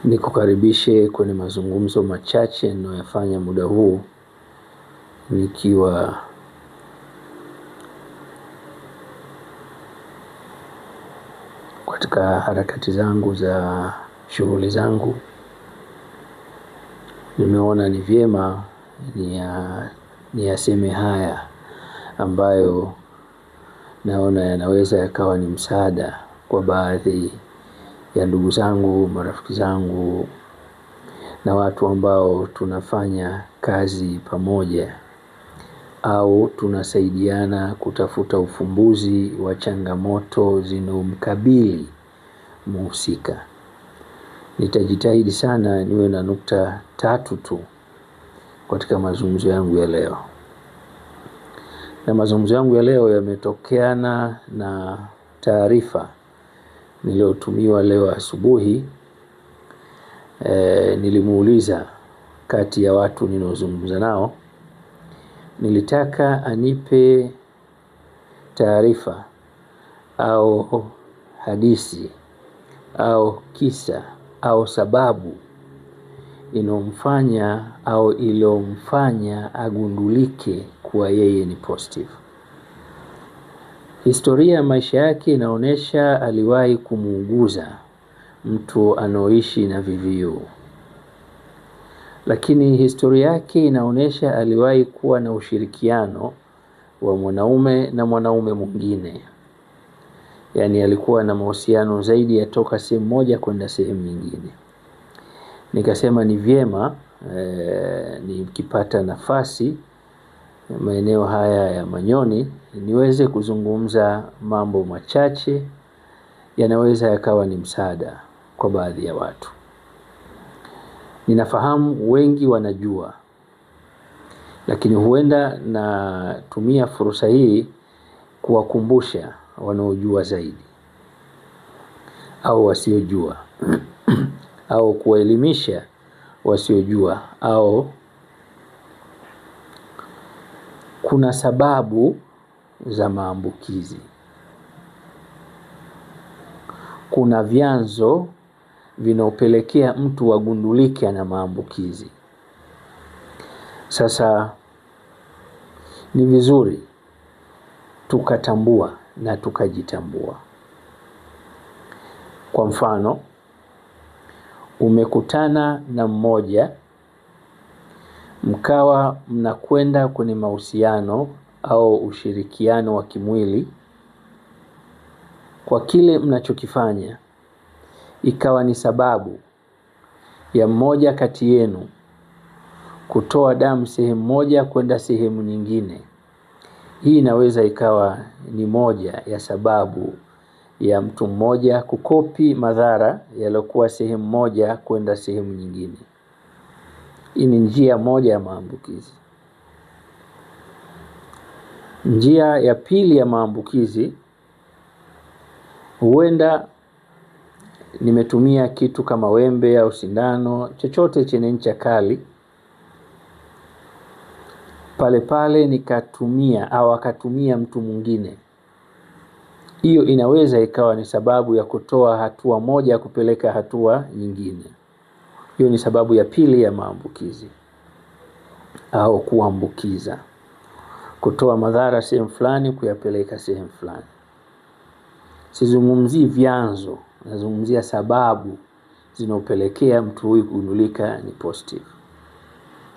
Nikukaribishe kwenye mazungumzo machache ninayoyafanya muda huu nikiwa katika harakati zangu za shughuli zangu. Nimeona ni vyema niyaseme haya ambayo naona yanaweza yakawa ni msaada kwa baadhi ya ndugu zangu, marafiki zangu na watu ambao tunafanya kazi pamoja au tunasaidiana kutafuta ufumbuzi wa changamoto zinomkabili mhusika. Nitajitahidi sana niwe na nukta 3 tu katika mazungumzo yangu ya leo. Na mazungumzo yangu ya leo yametokeana na taarifa niliyotumiwa leo asubuhi. Nilimuuliza kati ya watu ninaozungumza nao, nilitaka anipe taarifa au hadithi au kisa au sababu inomfanya au ilomfanya agundulike kuwa yeye ni positive. Historia ya maisha yake inaonesha aliwahi kumuuguza mtu anaoishi na VVU. Lakini historia yake inaonesha aliwahi kuwa na ushirikiano wa mwanaume na mwanaume mwingine. Yaani alikuwa na mahusiano zaidi ya toka sehemu moja kwenda sehemu nyingine. Nikasema ni vyema nikipata nafasi maeneo haya ya Manyoni niweze kuzungumza mambo machache yanaweza yakawa ni msaada kwa baadhi ya watu. Ninafahamu wengi wanajua, lakini huenda natumia fursa hii kuwakumbusha wanaojua zaidi au wasiojua au kuwaelimisha wasiojua. Au kuna sababu za maambukizi, kuna vyanzo vinaopelekea mtu agundulike ana maambukizi. Sasa ni vizuri tukatambua na tukajitambua. Kwa mfano, umekutana na mmoja, mkawa mnakwenda kwenye mahusiano au ushirikiano wa kimwili. Kwa kile mnachokifanya ikawa ni sababu ya mmoja kati yenu kutoa damu sehemu moja kwenda sehemu nyingine. Hii inaweza ikawa ni moja ya sababu ya mtu mmoja kukopi madhara yaliyokuwa sehemu moja kwenda sehemu nyingine. Hii ni njia moja ya maambukizi. Njia ya pili ya maambukizi, huenda nimetumia kitu kama wembe au sindano, chochote chenye ncha kali, pale nikatumia au akatumia mtu mwingine. Hiyo inaweza ikawa ni sababu ya kutoa hatua moja kupeleka hatua nyingine. Hiyo ni sababu ya pili ya maambukizi au kuambukiza, kutoa madhara sehemu fulani kuyapeleka sehemu fulani. Sizungumzii vyanzo, nazungumzia sababu zinazopelekea mtu huyu kugundulika ni positive.